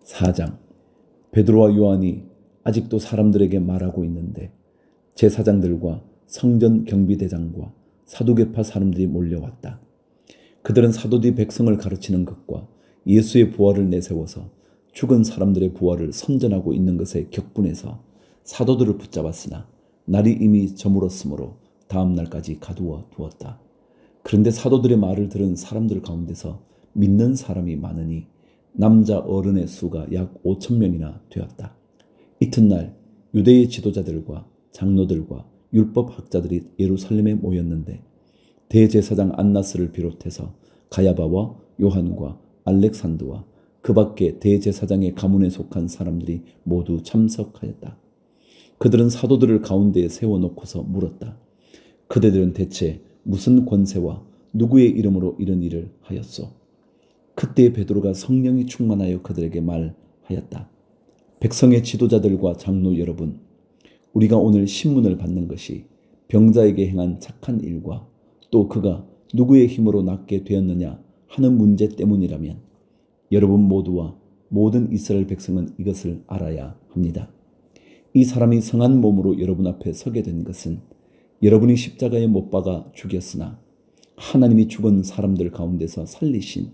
4장. 베드로와 요한이 아직도 사람들에게 말하고 있는데 제사장들과 성전 경비대장과 사두개파 사람들이 몰려왔다. 그들은 사도들이 백성을 가르치는 것과 예수의 부활을 내세워서 죽은 사람들의 부활을 선전하고 있는 것에 격분해서 사도들을 붙잡았으나 날이 이미 저물었으므로 다음 날까지 가두어 두었다. 그런데 사도들의 말을 들은 사람들 가운데서 믿는 사람이 많으니 남자 어른의 수가 약 5,000명이나 되었다. 이튿날 유대의 지도자들과 장로들과 율법학자들이 예루살렘에 모였는데 대제사장 안나스를 비롯해서 가야바와 요한과 알렉산드와 그 밖에 대제사장의 가문에 속한 사람들이 모두 참석하였다. 그들은 사도들을 가운데에 세워놓고서 물었다. 그대들은 대체 무슨 권세와 누구의 이름으로 이런 일을 하였소? 그때 베드로가 성령이 충만하여 그들에게 말하였다. 백성의 지도자들과 장로 여러분, 우리가 오늘 신문을 받는 것이 병자에게 행한 착한 일과 또 그가 누구의 힘으로 낫게 되었느냐 하는 문제 때문이라면 여러분 모두와 모든 이스라엘 백성은 이것을 알아야 합니다. 이 사람이 성한 몸으로 여러분 앞에 서게 된 것은 여러분이 십자가에 못 박아 죽였으나 하나님이 죽은 사람들 가운데서 살리신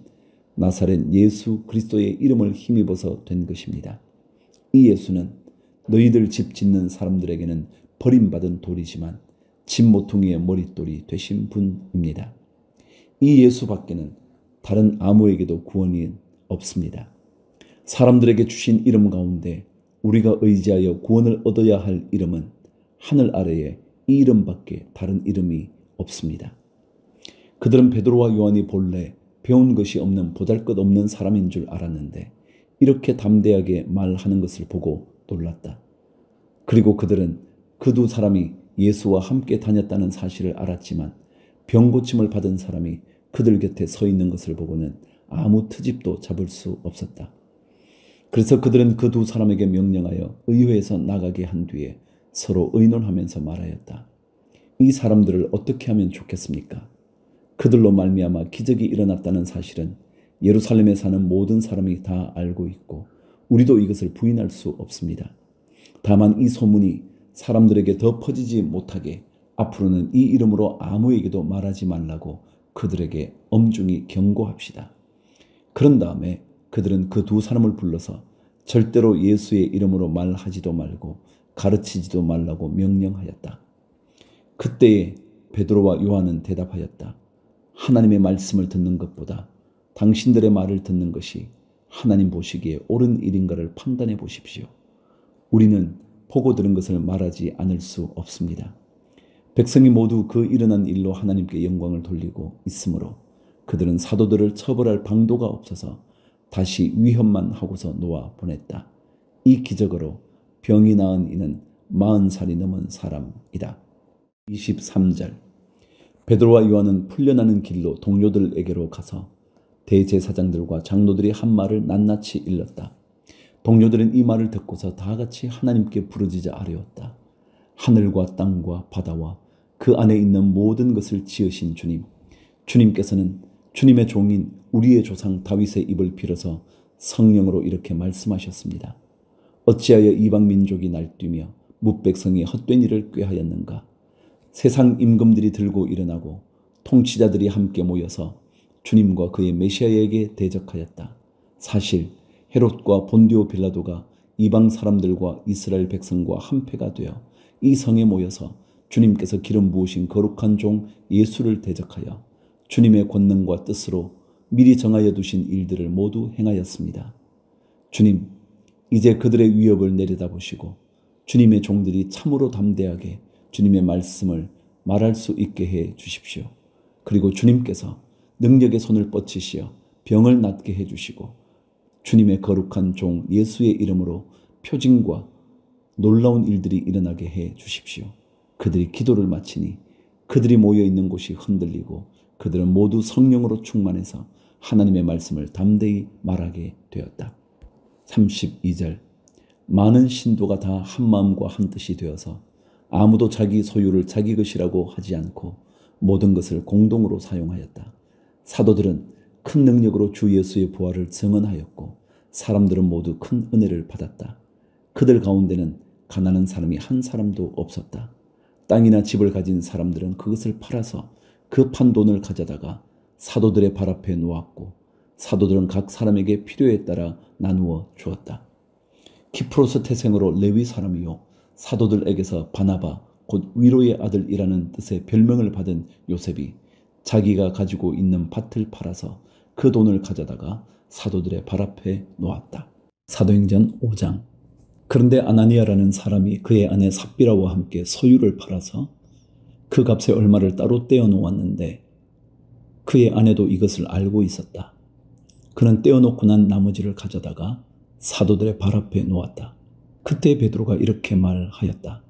나사렛 예수 그리스도의 이름을 힘입어서 된 것입니다. 이 예수는 너희들 집 짓는 사람들에게는 버림받은 돌이지만 집 모퉁이의 머릿돌이 되신 분입니다. 이 예수 밖에는 다른 아무에게도 구원이 없습니다. 사람들에게 주신 이름 가운데 우리가 의지하여 구원을 얻어야 할 이름은 하늘 아래에 이 이름밖에 다른 이름이 없습니다. 그들은 베드로와 요한이 본래 배운 것이 없는 보잘것없는 사람인 줄 알았는데 이렇게 담대하게 말하는 것을 보고 놀랐다. 그리고 그들은 그 두 사람이 예수와 함께 다녔다는 사실을 알았지만 병고침을 받은 사람이 그들 곁에 서 있는 것을 보고는 아무 트집도 잡을 수 없었다. 그래서 그들은 그 두 사람에게 명령하여 의회에서 나가게 한 뒤에 서로 의논하면서 말하였다. 이 사람들을 어떻게 하면 좋겠습니까? 그들로 말미암아 기적이 일어났다는 사실은 예루살렘에 사는 모든 사람이 다 알고 있고 우리도 이것을 부인할 수 없습니다. 다만 이 소문이 사람들에게 더 퍼지지 못하게 앞으로는 이 이름으로 아무에게도 말하지 말라고 그들에게 엄중히 경고합시다. 그런 다음에 그들은 그 두 사람을 불러서 절대로 예수의 이름으로 말하지도 말고 가르치지도 말라고 명령하였다. 그때에 베드로와 요한은 대답하였다. 하나님의 말씀을 듣는 것보다 당신들의 말을 듣는 것이 하나님 보시기에 옳은 일인가를 판단해 보십시오. 우리는 보고 들은 것을 말하지 않을 수 없습니다. 백성이 모두 그 일어난 일로 하나님께 영광을 돌리고 있으므로 그들은 사도들을 처벌할 방도가 없어서 다시 위협만 하고서 놓아 보냈다. 이 기적으로 병이 나은 이는 40살이 넘은 사람이다. 23절. 베드로와 요한은 풀려나는 길로 동료들에게로 가서 대제사장들과 장로들이 한 말을 낱낱이 일렀다. 동료들은 이 말을 듣고서 다 같이 하나님께 부르짖어 아뢰었다. 하늘과 땅과 바다와 그 안에 있는 모든 것을 지으신 주님, 주님께서는 주님의 종인 우리의 조상 다윗의 입을 빌어서 성령으로 이렇게 말씀하셨습니다. 어찌하여 이방 민족이 날뛰며 뭇백성이 헛된 일을 꾀하였는가? 세상 임금들이 들고 일어나고 통치자들이 함께 모여서 주님과 그의 메시아에게 대적하였다. 사실 헤롯과 본디오 빌라도가 이방 사람들과 이스라엘 백성과 한패가 되어 이 성에 모여서 주님께서 기름 부으신 거룩한 종 예수를 대적하여 주님의 권능과 뜻으로 미리 정하여 두신 일들을 모두 행하였습니다. 주님, 이제 그들의 위협을 내려다보시고 주님의 종들이 참으로 담대하게 주님의 말씀을 말할 수 있게 해 주십시오. 그리고 주님께서 능력의 손을 뻗치시어 병을 낫게 해 주시고 주님의 거룩한 종 예수의 이름으로 표징과 놀라운 일들이 일어나게 해 주십시오. 그들이 기도를 마치니 그들이 모여있는 곳이 흔들리고 그들은 모두 성령으로 충만해서 하나님의 말씀을 담대히 말하게 되었다. 32절. 많은 신도가 다 한마음과 한뜻이 되어서 아무도 자기 소유를 자기 것이라고 하지 않고 모든 것을 공동으로 사용하였다. 사도들은 큰 능력으로 주 예수의 부활을 증언하였고 사람들은 모두 큰 은혜를 받았다. 그들 가운데는 가난한 사람이 한 사람도 없었다. 땅이나 집을 가진 사람들은 그것을 팔아서 그 판 돈을 가져다가 사도들의 발 앞에 놓았고 사도들은 각 사람에게 필요에 따라 나누어 주었다. 키프로스 태생으로 레위 사람이요 사도들에게서 바나바 곧 위로의 아들이라는 뜻의 별명을 받은 요셉이 자기가 가지고 있는 밭을 팔아서 그 돈을 가져다가 사도들의 발 앞에 놓았다. 사도행전 5장. 그런데 아나니아라는 사람이 그의 아내 삽비라와 함께 소유를 팔아서 그 값의 얼마를 따로 떼어 놓았는데 그의 아내도 이것을 알고 있었다. 그는 떼어놓고 난 나머지를 가져다가 사도들의 발 앞에 놓았다. 그때 베드로가 이렇게 말하였다.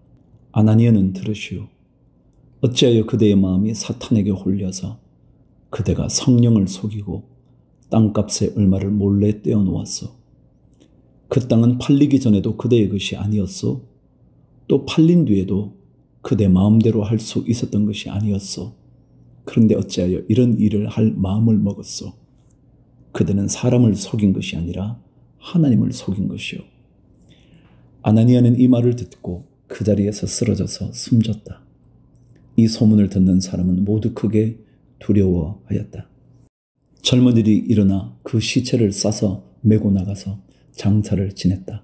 아나니아는 들으시오. 어찌하여 그대의 마음이 사탄에게 홀려서 그대가 성령을 속이고 땅값의 얼마를 몰래 떼어놓았소. 그 땅은 팔리기 전에도 그대의 것이 아니었소. 또 팔린 뒤에도 그대 마음대로 할 수 있었던 것이 아니었소. 그런데 어찌하여 이런 일을 할 마음을 먹었소. 그대는 사람을 속인 것이 아니라 하나님을 속인 것이요. 아나니아는 이 말을 듣고 그 자리에서 쓰러져서 숨졌다. 이 소문을 듣는 사람은 모두 크게 두려워하였다. 젊은이들이 일어나 그 시체를 싸서 메고 나가서 장사를 지냈다.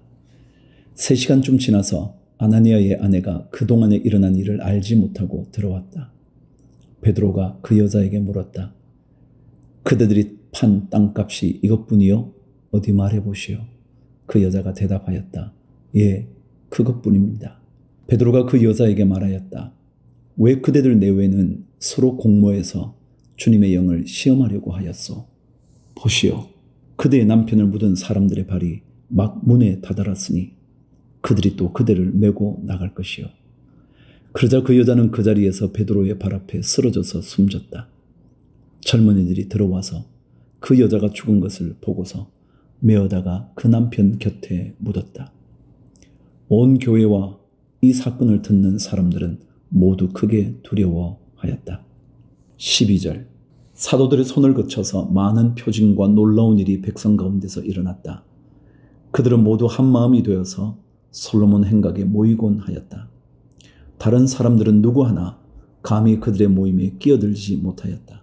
3시간쯤 지나서 아나니아의 아내가 그동안에 일어난 일을 알지 못하고 들어왔다. 베드로가 그 여자에게 물었다. 그대들이 판 땅값이 이것뿐이요? 어디 말해보시오. 그 여자가 대답하였다. 예, 그것뿐입니다. 베드로가 그 여자에게 말하였다. 왜 그대들 내외는 서로 공모해서 주님의 영을 시험하려고 하였소? 보시오. 그대의 남편을 묻은 사람들의 발이 막 문에 다다랐으니 그들이 또 그대를 메고 나갈 것이요. 그러자 그 여자는 그 자리에서 베드로의 발 앞에 쓰러져서 숨졌다. 젊은이들이 들어와서 그 여자가 죽은 것을 보고서 메어다가 그 남편 곁에 묻었다. 온 교회와 이 사건을 듣는 사람들은 모두 크게 두려워하였다. 12절. 사도들의 손을 거쳐서 많은 표징과 놀라운 일이 백성 가운데서 일어났다. 그들은 모두 한 마음이 되어서 솔로몬 행각에 모이곤 하였다. 다른 사람들은 누구 하나 감히 그들의 모임에 끼어들지 못하였다.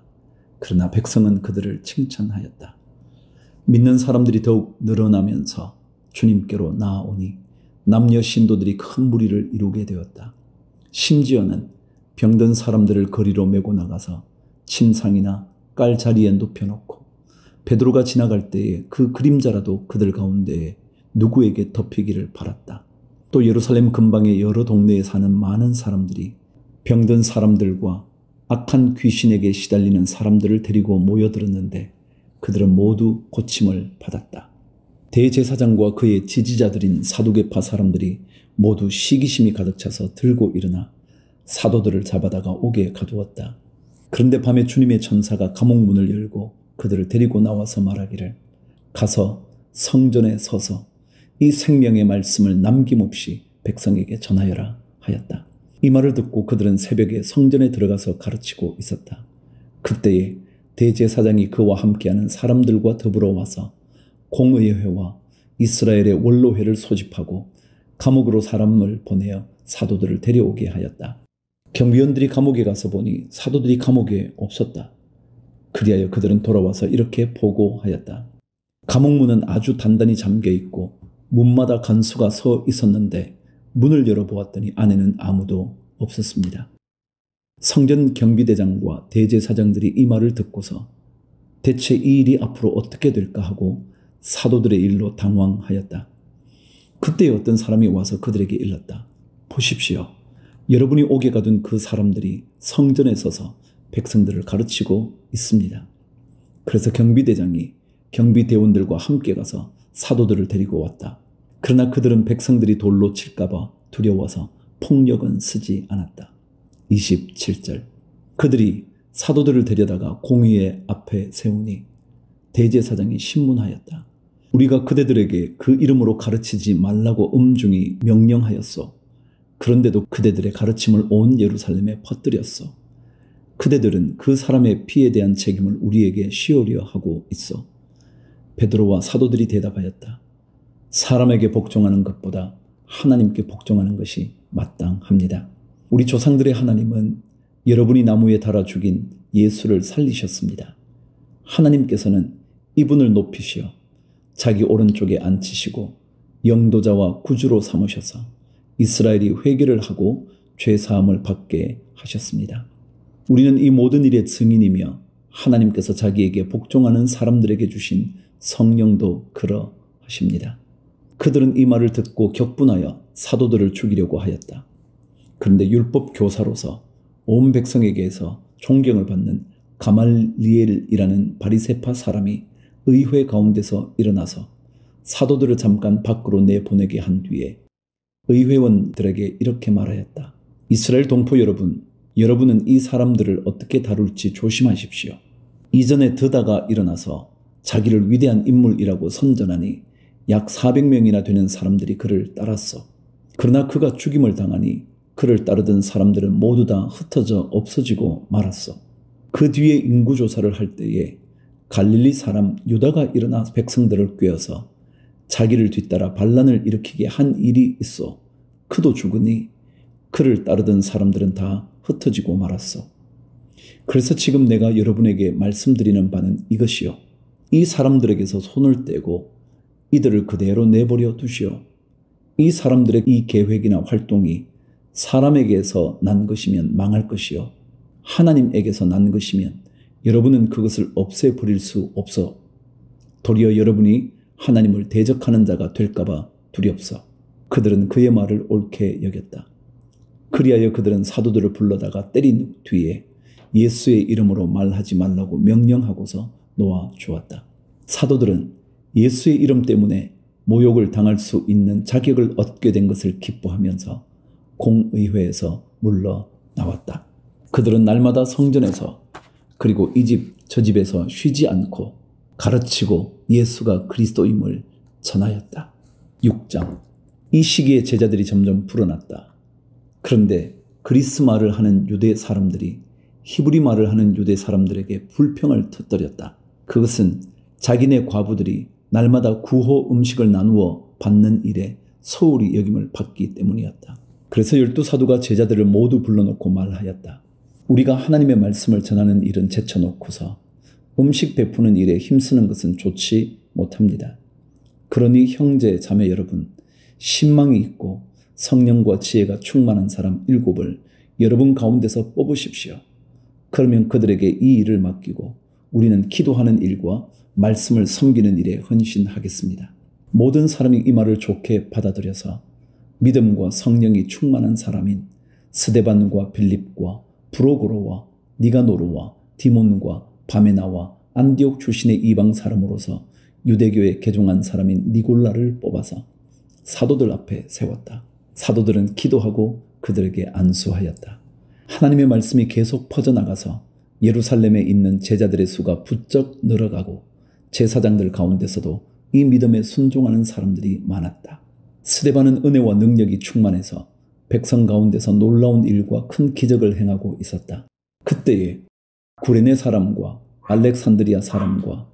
그러나 백성은 그들을 칭찬하였다. 믿는 사람들이 더욱 늘어나면서 주님께로 나아오니 남녀 신도들이 큰 무리를 이루게 되었다. 심지어는 병든 사람들을 거리로 메고 나가서 침상이나 깔 자리에 눕혀놓고 베드로가 지나갈 때에 그 그림자라도 그들 가운데에 누구에게 덮이기를 바랐다. 또 예루살렘 근방의 여러 동네에 사는 많은 사람들이 병든 사람들과 악한 귀신에게 시달리는 사람들을 데리고 모여들었는데 그들은 모두 고침을 받았다. 대제사장과 그의 지지자들인 사두개파 사람들이 모두 시기심이 가득 차서 들고 일어나 사도들을 잡아다가 옥에 가두었다. 그런데 밤에 주님의 천사가 감옥 문을 열고 그들을 데리고 나와서 말하기를 가서 성전에 서서 이 생명의 말씀을 남김없이 백성에게 전하여라 하였다. 이 말을 듣고 그들은 새벽에 성전에 들어가서 가르치고 있었다. 그때에 대제사장이 그와 함께하는 사람들과 더불어 와서 공의회와 이스라엘의 원로회를 소집하고 감옥으로 사람을 보내어 사도들을 데려오게 하였다. 경비원들이 감옥에 가서 보니 사도들이 감옥에 없었다. 그리하여 그들은 돌아와서 이렇게 보고하였다. 감옥문은 아주 단단히 잠겨 있고 문마다 간수가 서 있었는데 문을 열어보았더니 안에는 아무도 없었습니다. 성전 경비대장과 대제사장들이 이 말을 듣고서 대체 이 일이 앞으로 어떻게 될까 하고 사도들의 일로 당황하였다. 그때 어떤 사람이 와서 그들에게 일렀다. 보십시오. 여러분이 옥에 가둔 그 사람들이 성전에 서서 백성들을 가르치고 있습니다. 그래서 경비대장이 경비대원들과 함께 가서 사도들을 데리고 왔다. 그러나 그들은 백성들이 돌로 칠까봐 두려워서 폭력은 쓰지 않았다. 27절. 그들이 사도들을 데려다가 공의회 앞에 세우니 대제사장이 신문하였다. 우리가 그대들에게 그 이름으로 가르치지 말라고 엄중히 명령하였소. 그런데도 그대들의 가르침을 온 예루살렘에 퍼뜨렸소. 그대들은 그 사람의 피에 대한 책임을 우리에게 씌우려 하고 있어. 베드로와 사도들이 대답하였다. 사람에게 복종하는 것보다 하나님께 복종하는 것이 마땅합니다. 우리 조상들의 하나님은 여러분이 나무에 달아 죽인 예수를 살리셨습니다. 하나님께서는 이분을 높이시어 자기 오른쪽에 앉히시고 영도자와 구주로 삼으셔서 이스라엘이 회개를 하고 죄사함을 받게 하셨습니다. 우리는 이 모든 일의 증인이며 하나님께서 자기에게 복종하는 사람들에게 주신 성령도 그러하십니다. 그들은 이 말을 듣고 격분하여 사도들을 죽이려고 하였다. 그런데 율법 교사로서 온 백성에게서 존경을 받는 가말리엘이라는 바리새파 사람이 의회 가운데서 일어나서 사도들을 잠깐 밖으로 내보내게 한 뒤에 의회원들에게 이렇게 말하였다. 이스라엘 동포 여러분, 여러분은 이 사람들을 어떻게 다룰지 조심하십시오. 이전에 드다가 일어나서 자기를 위대한 인물이라고 선전하니 약 400명이나 되는 사람들이 그를 따랐어. 그러나 그가 죽임을 당하니 그를 따르던 사람들은 모두 다 흩어져 없어지고 말았어. 그 뒤에 인구조사를 할 때에 갈릴리 사람 유다가 일어나 백성들을 꾀어서 자기를 뒤따라 반란을 일으키게 한 일이 있어. 그도 죽으니 그를 따르던 사람들은 다 흩어지고 말았어. 그래서 지금 내가 여러분에게 말씀드리는 바는 이것이요. 이 사람들에게서 손을 떼고 이들을 그대로 내버려 두시오. 이 사람들의 이 계획이나 활동이 사람에게서 난 것이면 망할 것이요. 하나님에게서 난 것이면 여러분은 그것을 없애버릴 수 없어. 도리어 여러분이 하나님을 대적하는 자가 될까봐 두렵소. 그들은 그의 말을 옳게 여겼다. 그리하여 그들은 사도들을 불러다가 때린 뒤에 예수의 이름으로 말하지 말라고 명령하고서 놓아 주었다. 사도들은 예수의 이름 때문에 모욕을 당할 수 있는 자격을 얻게 된 것을 기뻐하면서 공의회에서 물러나왔다. 그들은 날마다 성전에서 그리고 이 집 저 집에서 쉬지 않고 가르치고 예수가 그리스도임을 전하였다. 6장. 이 시기에 제자들이 점점 불어났다. 그런데 그리스 말을 하는 유대 사람들이 히브리 말을 하는 유대 사람들에게 불평을 터뜨렸다. 그것은 자기네 과부들이 날마다 구호 음식을 나누어 받는 일에 소홀히 여김을 받기 때문이었다. 그래서 12사도가 제자들을 모두 불러놓고 말하였다. 우리가 하나님의 말씀을 전하는 일은 제쳐놓고서 음식 베푸는 일에 힘쓰는 것은 좋지 못합니다. 그러니 형제 자매 여러분, 신망이 있고 성령과 지혜가 충만한 사람 7을 여러분 가운데서 뽑으십시오. 그러면 그들에게 이 일을 맡기고 우리는 기도하는 일과 말씀을 섬기는 일에 헌신하겠습니다. 모든 사람이 이 말을 좋게 받아들여서 믿음과 성령이 충만한 사람인 스데반과 빌립과 브로고로와 니가노르와 디몬과 바메나와 안디옥 출신의 이방 사람으로서 유대교에 개종한 사람인 니골라를 뽑아서 사도들 앞에 세웠다. 사도들은 기도하고 그들에게 안수하였다. 하나님의 말씀이 계속 퍼져나가서 예루살렘에 있는 제자들의 수가 부쩍 늘어가고 제사장들 가운데서도 이 믿음에 순종하는 사람들이 많았다. 스데반은 은혜와 능력이 충만해서 백성 가운데서 놀라운 일과 큰 기적을 행하고 있었다. 그때에 구레네 사람과 알렉산드리아 사람과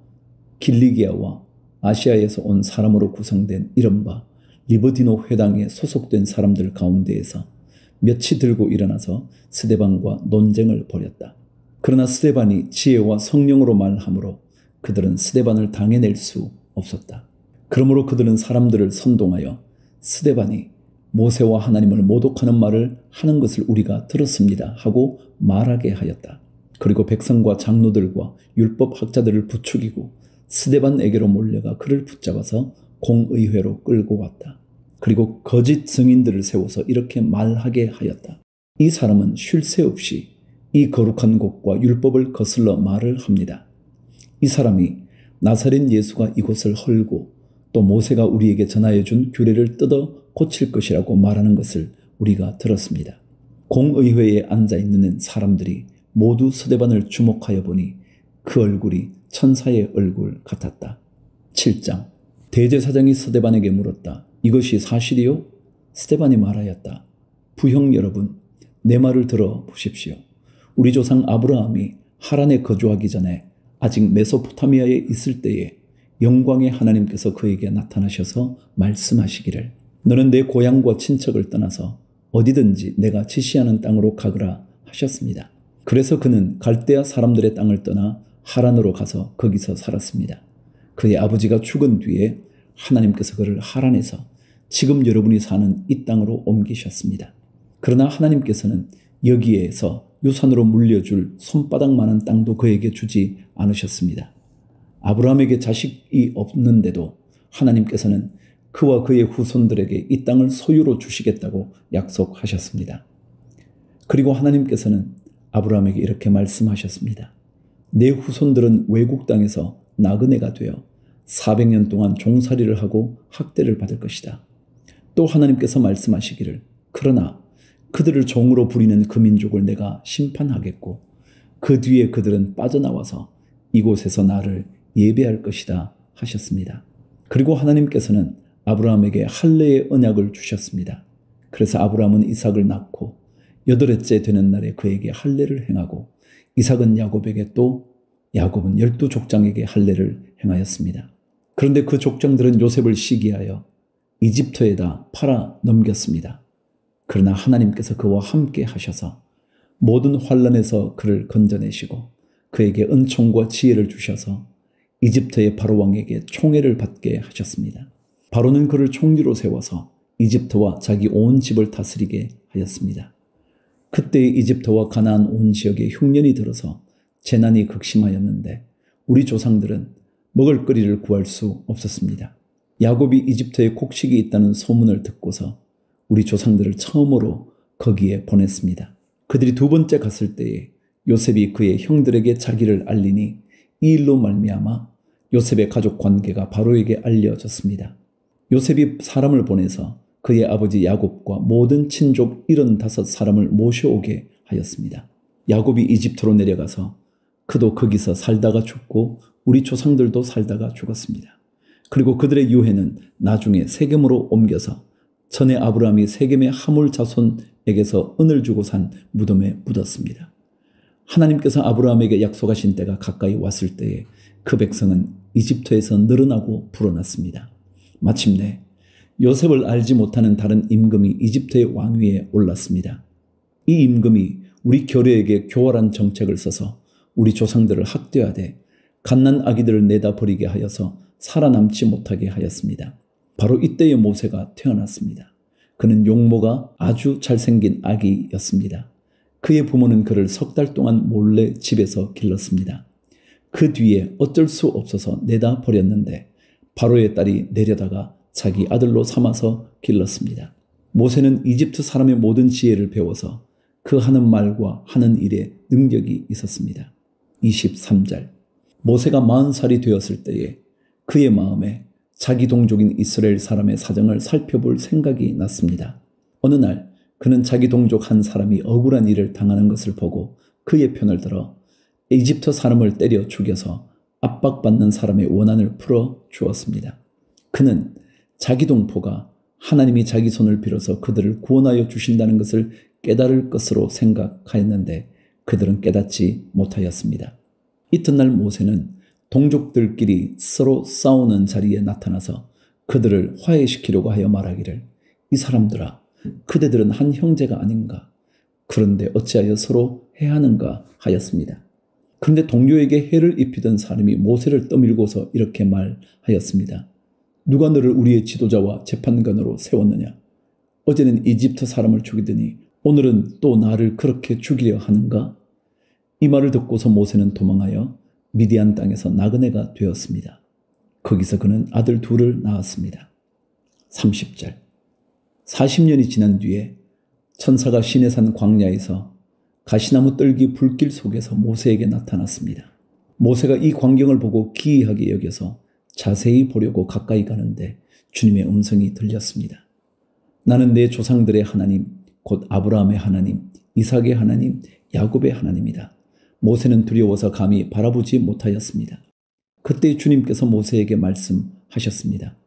길리기아와 아시아에서 온 사람으로 구성된 이른바 리버디노 회당에 소속된 사람들 가운데에서 몇이 들고 일어나서 스데반과 논쟁을 벌였다. 그러나 스데반이 지혜와 성령으로 말하므로 그들은 스데반을 당해낼 수 없었다. 그러므로 그들은 사람들을 선동하여 스데반이 모세와 하나님을 모독하는 말을 하는 것을 우리가 들었습니다 하고 말하게 하였다. 그리고 백성과 장로들과 율법학자들을 부추기고 스데반에게로 몰려가 그를 붙잡아서 공의회로 끌고 왔다. 그리고 거짓 증인들을 세워서 이렇게 말하게 하였다. 이 사람은 쉴 새 없이 이 거룩한 곳과 율법을 거슬러 말을 합니다. 이 사람이 나사렛 예수가 이곳을 헐고 또 모세가 우리에게 전하여 준 규례를 뜯어 고칠 것이라고 말하는 것을 우리가 들었습니다. 공의회에 앉아있는 사람들이 모두 스데반을 주목하여 보니 그 얼굴이 천사의 얼굴 같았다. 7장. 대제사장이 스데반에게 물었다. 이것이 사실이요? 스데반이 말하였다. 부형 여러분, 내 말을 들어 보십시오. 우리 조상 아브라함이 하란에 거주하기 전에 아직 메소포타미아에 있을 때에 영광의 하나님께서 그에게 나타나셔서 말씀하시기를 너는 내 고향과 친척을 떠나서 어디든지 내가 지시하는 땅으로 가거라 하셨습니다. 그래서 그는 갈대아 사람들의 땅을 떠나 하란으로 가서 거기서 살았습니다. 그의 아버지가 죽은 뒤에 하나님께서 그를 하란에서 지금 여러분이 사는 이 땅으로 옮기셨습니다. 그러나 하나님께서는 여기에서 유산으로 물려줄 손바닥만한 땅도 그에게 주지 않으셨습니다. 아브라함에게 자식이 없는데도 하나님께서는 그와 그의 후손들에게 이 땅을 소유로 주시겠다고 약속하셨습니다. 그리고 하나님께서는 아브라함에게 이렇게 말씀하셨습니다. 내 후손들은 외국 땅에서 나그네가 되어 400년 동안 종살이를 하고 학대를 받을 것이다. 또 하나님께서 말씀하시기를 그러나 그들을 종으로 부리는 그 민족을 내가 심판하겠고 그 뒤에 그들은 빠져나와서 이곳에서 나를 예배할 것이다 하셨습니다. 그리고 하나님께서는 아브라함에게 할례의 언약을 주셨습니다. 그래서 아브라함은 이삭을 낳고 8회째 되는 날에 그에게 할례를 행하고 이삭은 야곱에게 또 야곱은 12족장에게 할례를 행하였습니다. 그런데 그 족장들은 요셉을 시기하여 이집트에다 팔아 넘겼습니다. 그러나 하나님께서 그와 함께 하셔서 모든 환난에서 그를 건져내시고 그에게 은총과 지혜를 주셔서 이집트의 바로 왕에게 총애를 받게 하셨습니다. 바로는 그를 총리로 세워서 이집트와 자기 온 집을 다스리게 하였습니다. 그때 이집트와 가나안 온 지역에 흉년이 들어서 재난이 극심하였는데 우리 조상들은 먹을거리를 구할 수 없었습니다. 야곱이 이집트에 곡식이 있다는 소문을 듣고서 우리 조상들을 처음으로 거기에 보냈습니다. 그들이 두 번째 갔을 때에 요셉이 그의 형들에게 자기를 알리니 이 일로 말미암아 요셉의 가족 관계가 바로에게 알려졌습니다. 요셉이 사람을 보내서 그의 아버지 야곱과 모든 친족 75사람을 모셔오게 하였습니다. 야곱이 이집트로 내려가서 그도 거기서 살다가 죽고 우리 조상들도 살다가 죽었습니다. 그리고 그들의 유해는 나중에 세겜으로 옮겨서 전에 아브라함이 세겜의 하물 자손에게서 은을 주고 산 무덤에 묻었습니다. 하나님께서 아브라함에게 약속하신 때가 가까이 왔을 때에 그 백성은 이집트에서 늘어나고 불어났습니다. 마침내 요셉을 알지 못하는 다른 임금이 이집트의 왕위에 올랐습니다. 이 임금이 우리 교례에게 교활한 정책을 써서 우리 조상들을 학대하되 갓난 아기들을 내다 버리게 하여서 살아남지 못하게 하였습니다. 바로 이때의 모세가 태어났습니다. 그는 용모가 아주 잘생긴 아기였습니다. 그의 부모는 그를 3달 동안 몰래 집에서 길렀습니다. 그 뒤에 어쩔 수 없어서 내다 버렸는데 바로의 딸이 내려다가 자기 아들로 삼아서 길렀습니다. 모세는 이집트 사람의 모든 지혜를 배워서 그 하는 말과 하는 일에 능력이 있었습니다. 23절 모세가 40살이 되었을 때에 그의 마음에 자기 동족인 이스라엘 사람의 사정을 살펴볼 생각이 났습니다. 어느 날 그는 자기 동족 한 사람이 억울한 일을 당하는 것을 보고 그의 편을 들어 이집트 사람을 때려 죽여서 압박받는 사람의 원한을 풀어 주었습니다. 그는 자기 동포가 하나님이 자기 손을 빌어서 그들을 구원하여 주신다는 것을 깨달을 것으로 생각하였는데 그들은 깨닫지 못하였습니다. 이튿날 모세는 동족들끼리 서로 싸우는 자리에 나타나서 그들을 화해시키려고 하여 말하기를 이 사람들아 그대들은 한 형제가 아닌가 그런데 어찌하여 서로 해하는가 하였습니다. 그런데 동료에게 해를 입히던 사람이 모세를 떠밀고서 이렇게 말하였습니다. 누가 너를 우리의 지도자와 재판관으로 세웠느냐? 어제는 이집트 사람을 죽이더니 오늘은 또 나를 그렇게 죽이려 하는가? 이 말을 듣고서 모세는 도망하여 미디안 땅에서 나그네가 되었습니다. 거기서 그는 아들 둘을 낳았습니다. 30절 40년이 지난 뒤에 천사가 시내산 광야에서 가시나무 뜰기 불길 속에서 모세에게 나타났습니다. 모세가 이 광경을 보고 기이하게 여겨서 자세히 보려고 가까이 가는데 주님의 음성이 들렸습니다. 나는 내 조상들의 하나님, 곧 아브라함의 하나님, 이삭의 하나님, 야곱의 하나님이다. 모세는 두려워서 감히 바라보지 못하였습니다. 그때 주님께서 모세에게 말씀하셨습니다.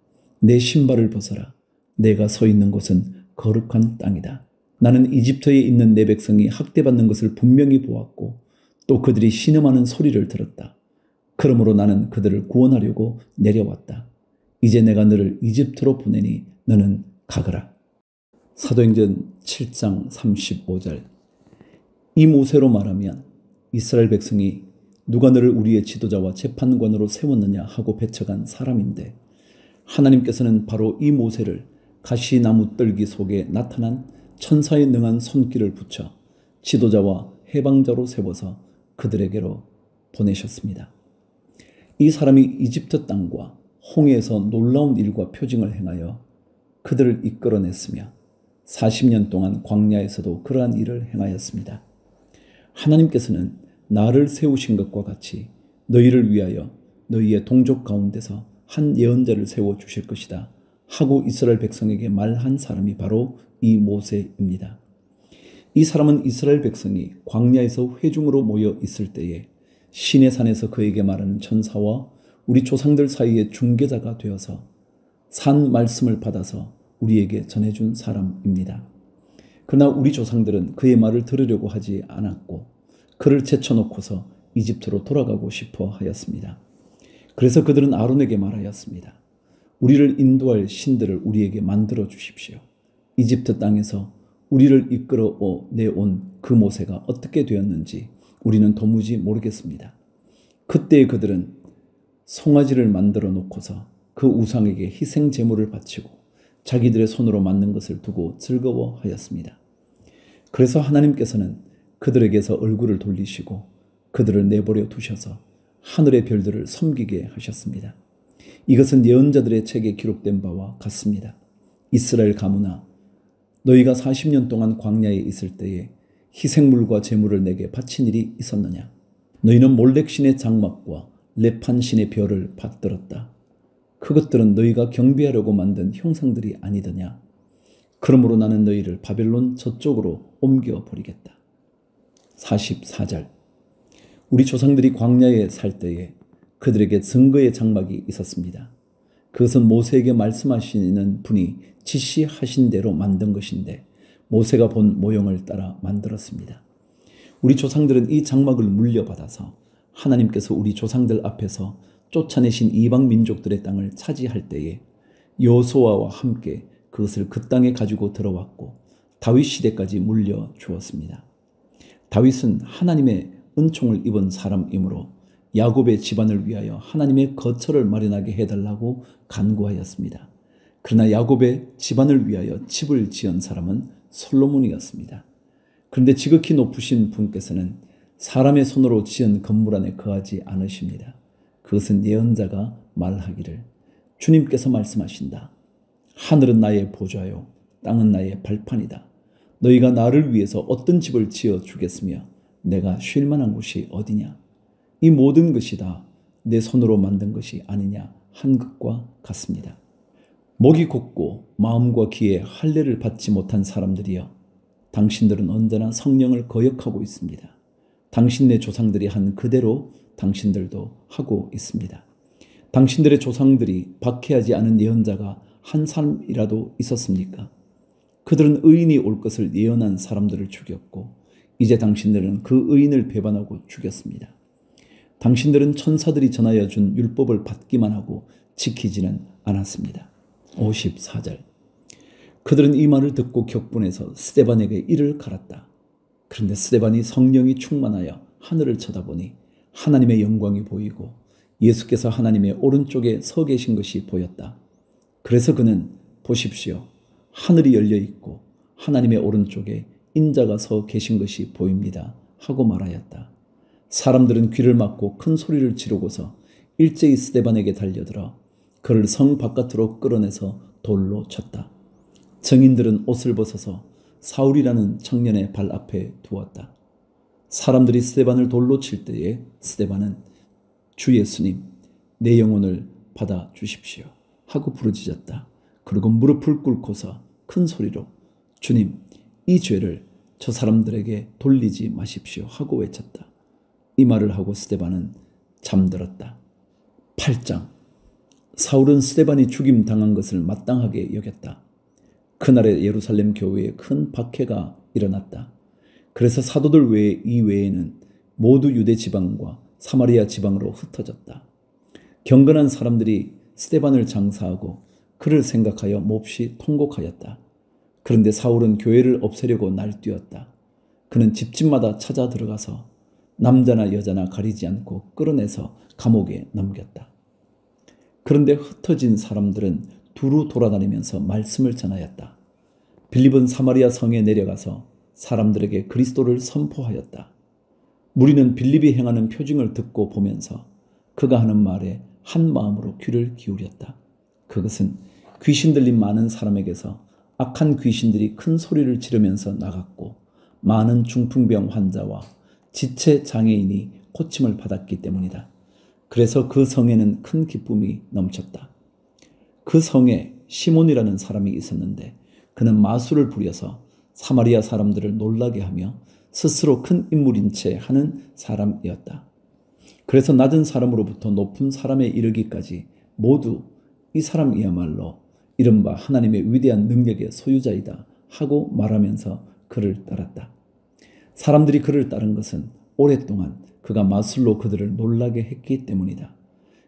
내 신발을 벗어라. 내가 서 있는 곳은 거룩한 땅이다. 나는 이집트에 있는 내 백성이 학대받는 것을 분명히 보았고 또 그들이 신음하는 소리를 들었다. 그러므로 나는 그들을 구원하려고 내려왔다. 이제 내가 너를 이집트로 보내니 너는 가거라. 사도행전 7장 35절. 이 모세로 말하면 이스라엘 백성이 누가 너를 우리의 지도자와 재판관으로 세웠느냐 하고 배척한 사람인데, 하나님께서는 바로 이 모세를 가시나무 뜰기 속에 나타난 천사에 능한 손길을 붙여 지도자와 해방자로 세워서 그들에게로 보내셨습니다. 이 사람이 이집트 땅과 홍해에서 놀라운 일과 표징을 행하여 그들을 이끌어냈으며 40년 동안 광야에서도 그러한 일을 행하였습니다. 하나님께서는 나를 세우신 것과 같이 너희를 위하여 너희의 동족 가운데서 한 예언자를 세워주실 것이다 하고 이스라엘 백성에게 말한 사람이 바로 이 모세입니다. 이 사람은 이스라엘 백성이 광야에서 회중으로 모여 있을 때에 시내산에서 그에게 말하는 천사와 우리 조상들 사이의 중개자가 되어서 산 말씀을 받아서 우리에게 전해준 사람입니다. 그러나 우리 조상들은 그의 말을 들으려고 하지 않았고 그를 제쳐놓고서 이집트로 돌아가고 싶어 하였습니다. 그래서 그들은 아론에게 말하였습니다. 우리를 인도할 신들을 우리에게 만들어 주십시오. 이집트 땅에서 우리를 이끌어 내온 그 모세가 어떻게 되었는지 우리는 도무지 모르겠습니다. 그때 그들은 송아지를 만들어 놓고서 그 우상에게 희생 제물을 바치고 자기들의 손으로 만든 것을 두고 즐거워하였습니다. 그래서 하나님께서는 그들에게서 얼굴을 돌리시고 그들을 내버려 두셔서 하늘의 별들을 섬기게 하셨습니다. 이것은 예언자들의 책에 기록된 바와 같습니다. 이스라엘 가문아, 너희가 40년 동안 광야에 있을 때에 희생물과 제물을 내게 바친 일이 있었느냐? 너희는 몰렉신의 장막과 레판신의 별을 받들었다. 그것들은 너희가 경배하려고 만든 형상들이 아니더냐? 그러므로 나는 너희를 바벨론 저쪽으로 옮겨버리겠다. 44절. 우리 조상들이 광야에 살 때에 그들에게 증거의 장막이 있었습니다. 그것은 모세에게 말씀하시는 분이 지시하신 대로 만든 것인데 모세가 본 모형을 따라 만들었습니다. 우리 조상들은 이 장막을 물려받아서 하나님께서 우리 조상들 앞에서 쫓아내신 이방 민족들의 땅을 차지할 때에 여호수아와 함께 그것을 그 땅에 가지고 들어왔고 다윗 시대까지 물려주었습니다. 다윗은 하나님의 은총을 입은 사람이므로 야곱의 집안을 위하여 하나님의 거처를 마련하게 해달라고 간구하였습니다. 그러나 야곱의 집안을 위하여 집을 지은 사람은 솔로몬이었습니다. 그런데 지극히 높으신 분께서는 사람의 손으로 지은 건물 안에 거하지 않으십니다. 그것은 예언자가 말하기를 주님께서 말씀하신다. 하늘은 나의 보좌요 땅은 나의 발판이다. 너희가 나를 위해서 어떤 집을 지어 주겠으며 내가 쉴 만한 곳이 어디냐? 이 모든 것이 다 내 손으로 만든 것이 아니냐 한 것과 같습니다. 목이 곧고 마음과 귀에 할례를 받지 못한 사람들이여, 당신들은 언제나 성령을 거역하고 있습니다. 당신네 조상들이 한 그대로 당신들도 하고 있습니다. 당신들의 조상들이 박해하지 않은 예언자가 한 사람이라도 있었습니까? 그들은 의인이 올 것을 예언한 사람들을 죽였고 이제 당신들은 그 의인을 배반하고 죽였습니다. 당신들은 천사들이 전하여 준 율법을 받기만 하고 지키지는 않았습니다. 54절. 그들은 이 말을 듣고 격분해서 스데반에게 이를 갈았다. 그런데 스데반이 성령이 충만하여 하늘을 쳐다보니 하나님의 영광이 보이고 예수께서 하나님의 오른쪽에 서 계신 것이 보였다. 그래서 그는 보십시오. 하늘이 열려 있고 하나님의 오른쪽에 인자가 서 계신 것이 보입니다. 하고 말하였다. 사람들은 귀를 막고 큰 소리를 지르고서 일제히 스데반에게 달려들어 그를 성 바깥으로 끌어내서 돌로 쳤다. 정인들은 옷을 벗어서 사울이라는 청년의 발 앞에 두었다. 사람들이 스데반을 돌로 칠 때에 스데반은 주 예수님, 내 영혼을 받아 주십시오 하고 부르짖었다. 그리고 무릎을 꿇고서 큰 소리로 주님, 이 죄를 저 사람들에게 돌리지 마십시오 하고 외쳤다. 이 말을 하고 스데반은 잠들었다. 8장. 사울은 스데반이 죽임 당한 것을 마땅하게 여겼다. 그날의 예루살렘 교회에 큰 박해가 일어났다. 그래서 사도들 외에 이 외에는 모두 유대 지방과 사마리아 지방으로 흩어졌다. 경건한 사람들이 스데반을 장사하고 그를 생각하여 몹시 통곡하였다. 그런데 사울은 교회를 없애려고 날뛰었다. 그는 집집마다 찾아 들어가서 남자나 여자나 가리지 않고 끌어내서 감옥에 넘겼다. 그런데 흩어진 사람들은 두루 돌아다니면서 말씀을 전하였다. 빌립은 사마리아 성에 내려가서 사람들에게 그리스도를 선포하였다. 무리는 빌립이 행하는 표징을 듣고 보면서 그가 하는 말에 한 마음으로 귀를 기울였다. 그것은 귀신 들린 많은 사람에게서 악한 귀신들이 큰 소리를 지르면서 나갔고 많은 중풍병 환자와 지체 장애인이 고침을 받았기 때문이다. 그래서 그 성에는 큰 기쁨이 넘쳤다. 그 성에 시몬이라는 사람이 있었는데 그는 마술을 부려서 사마리아 사람들을 놀라게 하며 스스로 큰 인물인 채 하는 사람이었다. 그래서 낮은 사람으로부터 높은 사람에 이르기까지 모두 이 사람이야말로 이른바 하나님의 위대한 능력의 소유자이다 하고 말하면서 그를 따랐다. 사람들이 그를 따른 것은 오랫동안 그가 마술로 그들을 놀라게 했기 때문이다.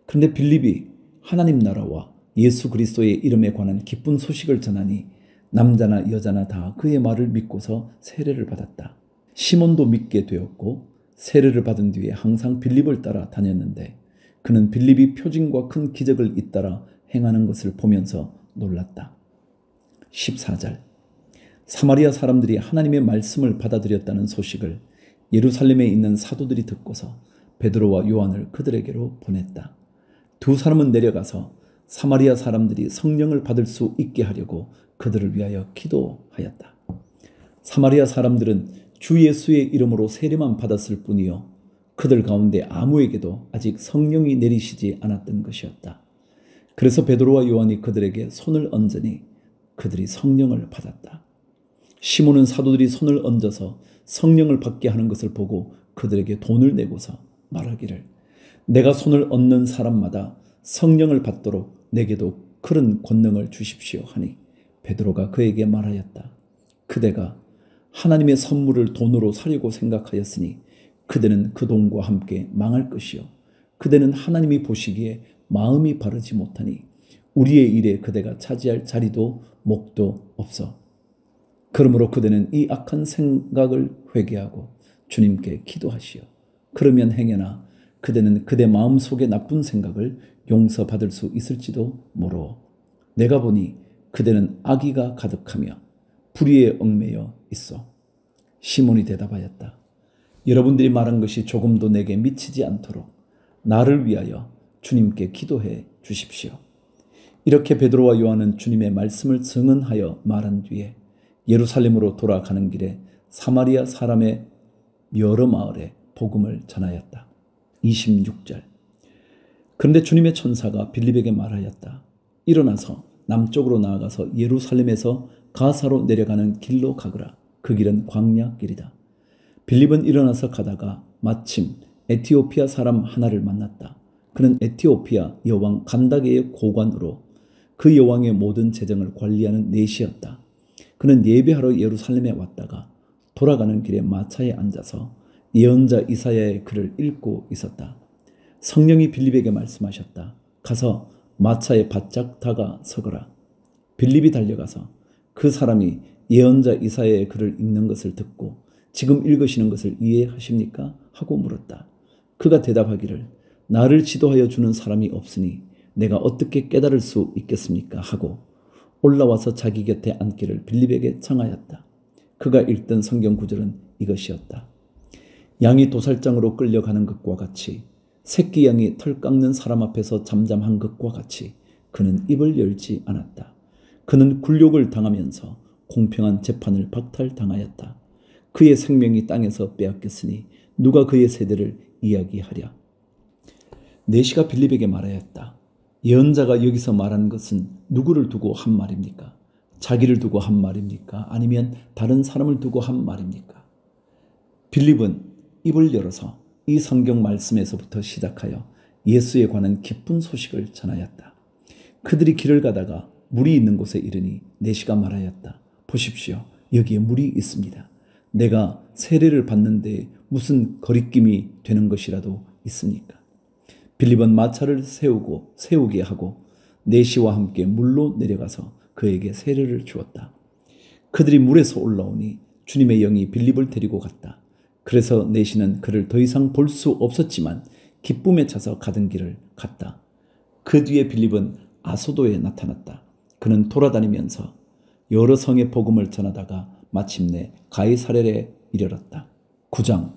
그런데 빌립이 하나님 나라와 예수 그리스도의 이름에 관한 기쁜 소식을 전하니 남자나 여자나 다 그의 말을 믿고서 세례를 받았다. 시몬도 믿게 되었고 세례를 받은 뒤에 항상 빌립을 따라 다녔는데 그는 빌립이 표징과 큰 기적을 잇따라 행하는 것을 보면서 놀랐다. 14절 사마리아 사람들이 하나님의 말씀을 받아들였다는 소식을 예루살렘에 있는 사도들이 듣고서 베드로와 요한을 그들에게로 보냈다. 두 사람은 내려가서 사마리아 사람들이 성령을 받을 수 있게 하려고 그들을 위하여 기도하였다. 사마리아 사람들은 주 예수의 이름으로 세례만 받았을 뿐이요 그들 가운데 아무에게도 아직 성령이 내리시지 않았던 것이었다. 그래서 베드로와 요한이 그들에게 손을 얹으니 그들이 성령을 받았다. 시몬은 사도들이 손을 얹어서 성령을 받게 하는 것을 보고 그들에게 돈을 내고서 말하기를 내가 손을 얹는 사람마다 성령을 받도록 내게도 그런 권능을 주십시오 하니 베드로가 그에게 말하였다. 그대가 하나님의 선물을 돈으로 사려고 생각하였으니 그대는 그 돈과 함께 망할 것이요 그대는 하나님이 보시기에 마음이 바르지 못하니 우리의 일에 그대가 차지할 자리도 목도 없어. 그러므로 그대는 이 악한 생각을 회개하고 주님께 기도하시오. 그러면 행여나 그대는 그대 마음속의 나쁜 생각을 용서받을 수 있을지도 모르오. 내가 보니 그대는 악의가 가득하며 불의에 얽매여 있어. 시몬이 대답하였다. 여러분들이 말한 것이 조금도 내게 미치지 않도록 나를 위하여 주님께 기도해 주십시오. 이렇게 베드로와 요한은 주님의 말씀을 증언하여 말한 뒤에 예루살렘으로 돌아가는 길에 사마리아 사람의 여러 마을에 복음을 전하였다. 26절 그런데 주님의 천사가 빌립에게 말하였다. 일어나서 남쪽으로 나아가서 예루살렘에서 가사로 내려가는 길로 가거라. 그 길은 광야 길이다. 빌립은 일어나서 가다가 마침 에티오피아 사람 하나를 만났다. 그는 에티오피아 여왕 간다게의 고관으로 그 여왕의 모든 재정을 관리하는 내시였다. 그는 예배하러 예루살렘에 왔다가 돌아가는 길에 마차에 앉아서 예언자 이사야의 글을 읽고 있었다. 성령이 빌립에게 말씀하셨다. 가서 마차에 바짝 다가서거라. 빌립이 달려가서 그 사람이 예언자 이사야의 글을 읽는 것을 듣고 지금 읽으시는 것을 이해하십니까? 하고 물었다. 그가 대답하기를 나를 지도하여 주는 사람이 없으니 내가 어떻게 깨달을 수 있겠습니까? 하고 올라와서 자기 곁에 앉기를 빌립에게 청하였다. 그가 읽던 성경 구절은 이것이었다. 양이 도살장으로 끌려가는 것과 같이 새끼 양이 털 깎는 사람 앞에서 잠잠한 것과 같이 그는 입을 열지 않았다. 그는 굴욕을 당하면서 공평한 재판을 박탈당하였다. 그의 생명이 땅에서 빼앗겼으니 누가 그의 세대를 이야기하랴. 내시가 빌립에게 말하였다. 예언자가 여기서 말한 것은 누구를 두고 한 말입니까? 자기를 두고 한 말입니까? 아니면 다른 사람을 두고 한 말입니까? 빌립은 입을 열어서 이 성경 말씀에서부터 시작하여 예수에 관한 기쁜 소식을 전하였다. 그들이 길을 가다가 물이 있는 곳에 이르니 내시가 말하였다. 보십시오. 여기에 물이 있습니다. 내가 세례를 받는데 무슨 거리낌이 되는 것이라도 있습니까? 빌립은 마차를 세우게 하고 내시와 함께 물로 내려가서 그에게 세례를 주었다. 그들이 물에서 올라오니 주님의 영이 빌립을 데리고 갔다. 그래서 내시는 그를 더 이상 볼 수 없었지만 기쁨에 차서 가던 길을 갔다. 그 뒤에 빌립은 아소도에 나타났다. 그는 돌아다니면서 여러 성의 복음을 전하다가 마침내 가이사랴에 이르렀다. 9장.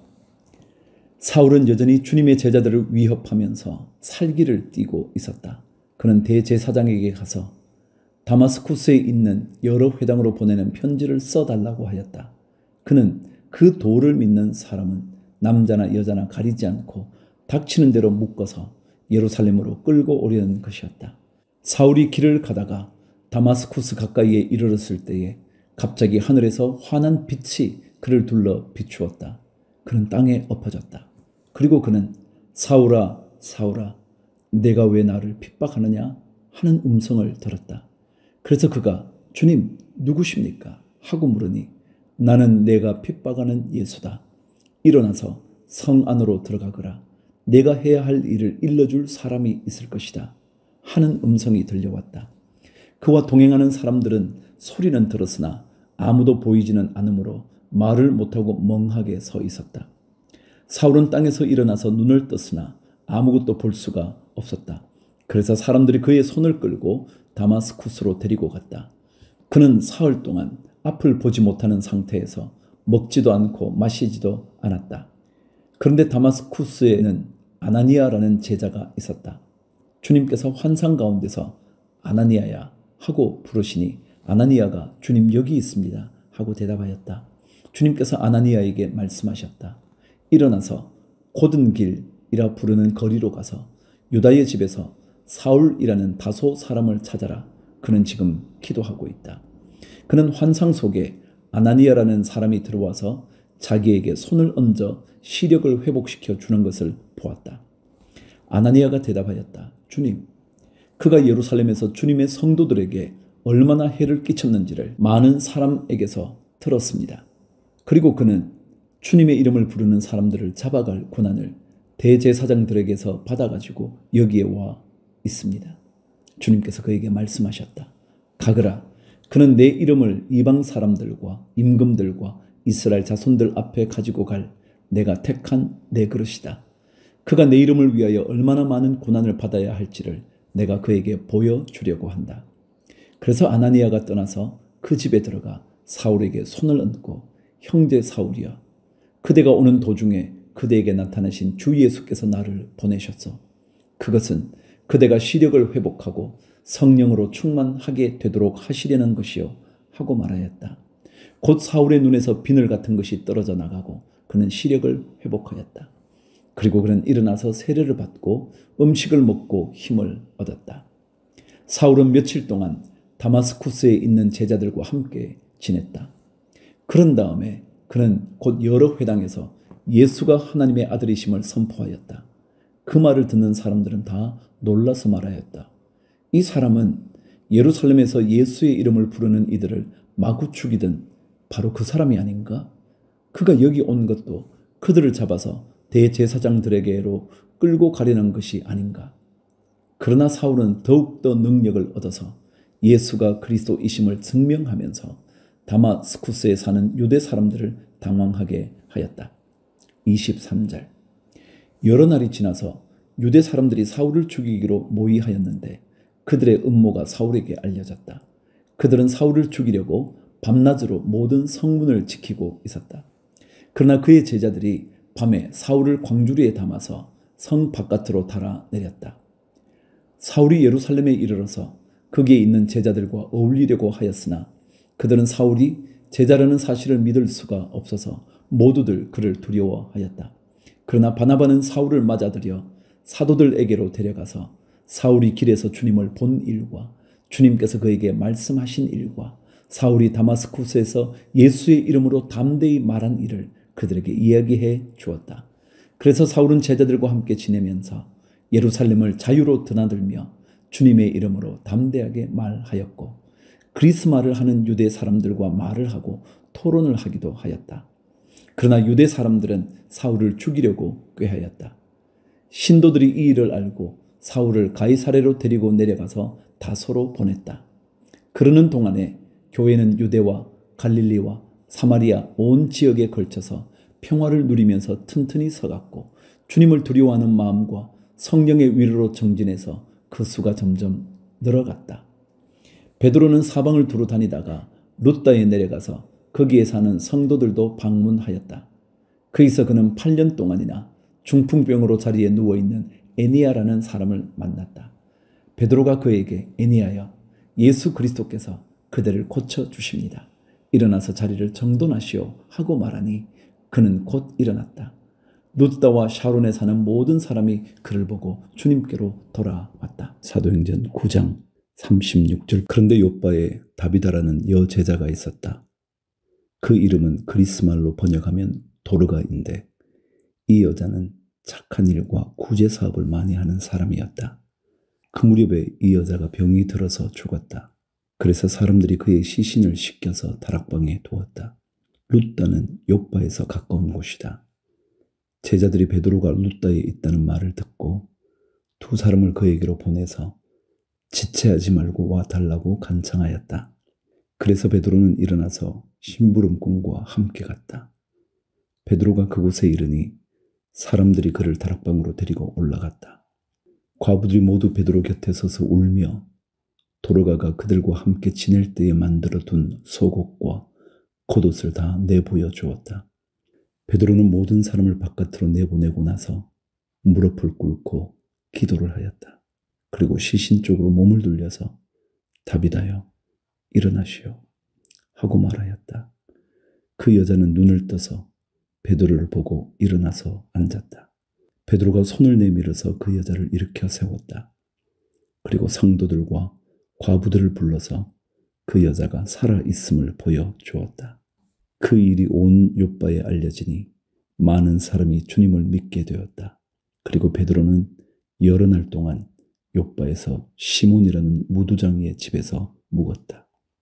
사울은 여전히 주님의 제자들을 위협하면서 살기를 띠고 있었다. 그는 대제사장에게 가서 다마스쿠스에 있는 여러 회당으로 보내는 편지를 써달라고 하였다. 그는 그 도를 믿는 사람은 남자나 여자나 가리지 않고 닥치는 대로 묶어서 예루살렘으로 끌고 오려는 것이었다. 사울이 길을 가다가 다마스쿠스 가까이에 이르렀을 때에 갑자기 하늘에서 환한 빛이 그를 둘러 비추었다. 그는 땅에 엎어졌다. 그리고 그는 사울아, 사울아, 내가 왜 나를 핍박하느냐 하는 음성을 들었다. 그래서 그가 주님 누구십니까? 하고 물으니 나는 내가 핍박하는 예수다. 일어나서 성 안으로 들어가거라. 내가 해야 할 일을 일러줄 사람이 있을 것이다. 하는 음성이 들려왔다. 그와 동행하는 사람들은 소리는 들었으나 아무도 보이지는 않으므로 말을 못하고 멍하게 서 있었다. 사울은 땅에서 일어나서 눈을 떴으나 아무것도 볼 수가 없었다. 그래서 사람들이 그의 손을 끌고 다마스쿠스로 데리고 갔다. 그는 사흘 동안 앞을 보지 못하는 상태에서 먹지도 않고 마시지도 않았다. 그런데 다마스쿠스에는 아나니아라는 제자가 있었다. 주님께서 환상 가운데서 아나니아야 하고 부르시니 아나니아가 주님 여기 있습니다 하고 대답하였다. 주님께서 아나니아에게 말씀하셨다. 일어나서 곧은 길이라 부르는 거리로 가서 유다의 집에서 사울이라는 다소 사람을 찾아라. 그는 지금 기도하고 있다. 그는 환상 속에 아나니아라는 사람이 들어와서 자기에게 손을 얹어 시력을 회복시켜 주는 것을 보았다. 아나니아가 대답하였다. 주님, 그가 예루살렘에서 주님의 성도들에게 얼마나 해를 끼쳤는지를 많은 사람에게서 들었습니다. 그리고 그는 주님의 이름을 부르는 사람들을 잡아갈 고난을 대제사장들에게서 받아가지고 여기에 와 있습니다. 주님께서 그에게 말씀하셨다. 가거라. 그는 내 이름을 이방 사람들과 임금들과 이스라엘 자손들 앞에 가지고 갈 내가 택한 내 그릇이다. 그가 내 이름을 위하여 얼마나 많은 고난을 받아야 할지를 내가 그에게 보여주려고 한다. 그래서 아나니아가 떠나서 그 집에 들어가 사울에게 손을 얹고 형제 사울이여, 그대가 오는 도중에 그대에게 나타나신 주 예수께서 나를 보내셨소. 그것은 그대가 시력을 회복하고 성령으로 충만하게 되도록 하시려는 것이요 하고 말하였다. 곧 사울의 눈에서 비늘 같은 것이 떨어져 나가고 그는 시력을 회복하였다. 그리고 그는 일어나서 세례를 받고 음식을 먹고 힘을 얻었다. 사울은 며칠 동안 다마스쿠스에 있는 제자들과 함께 지냈다. 그런 다음에 그는 곧 여러 회당에서 예수가 하나님의 아들이심을 선포하였다. 그 말을 듣는 사람들은 다 놀라서 말하였다. 이 사람은 예루살렘에서 예수의 이름을 부르는 이들을 마구 죽이던 바로 그 사람이 아닌가? 그가 여기 온 것도 그들을 잡아서 대제사장들에게로 끌고 가려는 것이 아닌가? 그러나 사울은 더욱더 능력을 얻어서 예수가 그리스도이심을 증명하면서 다마스쿠스에 사는 유대 사람들을 당황하게 하였다. 23절. 여러 날이 지나서 유대 사람들이 사울을 죽이기로 모의하였는데 그들의 음모가 사울에게 알려졌다. 그들은 사울을 죽이려고 밤낮으로 모든 성문을 지키고 있었다. 그러나 그의 제자들이 밤에 사울을 광주리에 담아서 성 바깥으로 달아내렸다. 사울이 예루살렘에 이르러서 거기에 있는 제자들과 어울리려고 하였으나 그들은 사울이 제자라는 사실을 믿을 수가 없어서 모두들 그를 두려워하였다. 그러나 바나바는 사울을 맞아들여 사도들에게로 데려가서 사울이 길에서 주님을 본 일과 주님께서 그에게 말씀하신 일과 사울이 다마스쿠스에서 예수의 이름으로 담대히 말한 일을 그들에게 이야기해 주었다. 그래서 사울은 제자들과 함께 지내면서 예루살렘을 자유로 드나들며 주님의 이름으로 담대하게 말하였고 그리스말을 하는 유대 사람들과 말을 하고 토론을 하기도 하였다. 그러나 유대 사람들은 사울을 죽이려고 꾀하였다. 신도들이 이 일을 알고 사울을 가이사랴로 데리고 내려가서 다소로 보냈다. 그러는 동안에 교회는 유대와 갈릴리와 사마리아 온 지역에 걸쳐서 평화를 누리면서 튼튼히 서갔고 주님을 두려워하는 마음과 성령의 위로로 정진해서 그 수가 점점 늘어갔다. 베드로는 사방을 두루 다니다가 룻다에 내려가서 거기에 사는 성도들도 방문하였다. 거기서 그는 8년 동안이나 중풍병으로 자리에 누워있는 에니야라는 사람을 만났다. 베드로가 그에게 에니야여, 예수 그리스도께서 그대를 고쳐주십니다. 일어나서 자리를 정돈하시오 하고 말하니 그는 곧 일어났다. 룻다와 샤론에 사는 모든 사람이 그를 보고 주님께로 돌아왔다. 사도행전 9장 36절. 그런데 욥바에 다비다라는 여제자가 있었다. 그 이름은 그리스 말로 번역하면 도르가인데 이 여자는 착한 일과 구제 사업을 많이 하는 사람이었다. 그 무렵에 이 여자가 병이 들어서 죽었다. 그래서 사람들이 그의 시신을 씻겨서 다락방에 두었다. 룻다는 욥바에서 가까운 곳이다. 제자들이 베드로가 룻다에 있다는 말을 듣고 두 사람을 그에게로 보내서 지체하지 말고 와달라고 간청하였다. 그래서 베드로는 일어나서 심부름꾼과 함께 갔다. 베드로가 그곳에 이르니 사람들이 그를 다락방으로 데리고 올라갔다. 과부들이 모두 베드로 곁에 서서 울며 도르가가 그들과 함께 지낼 때에 만들어 둔 속옷과 겉옷을 다 내보여 주었다. 베드로는 모든 사람을 바깥으로 내보내고 나서 무릎을 꿇고 기도를 하였다. 그리고 시신 쪽으로 몸을 돌려서 다비다여 일어나시오 하고 말하였다. 그 여자는 눈을 떠서 베드로를 보고 일어나서 앉았다. 베드로가 손을 내밀어서 그 여자를 일으켜 세웠다. 그리고 성도들과 과부들을 불러서 그 여자가 살아있음을 보여주었다. 그 일이 온 욥바에 알려지니 많은 사람이 주님을 믿게 되었다. 그리고 베드로는 여러 날 동안 욥바에서 시몬이라는 무두장이의 집에서 묵었다.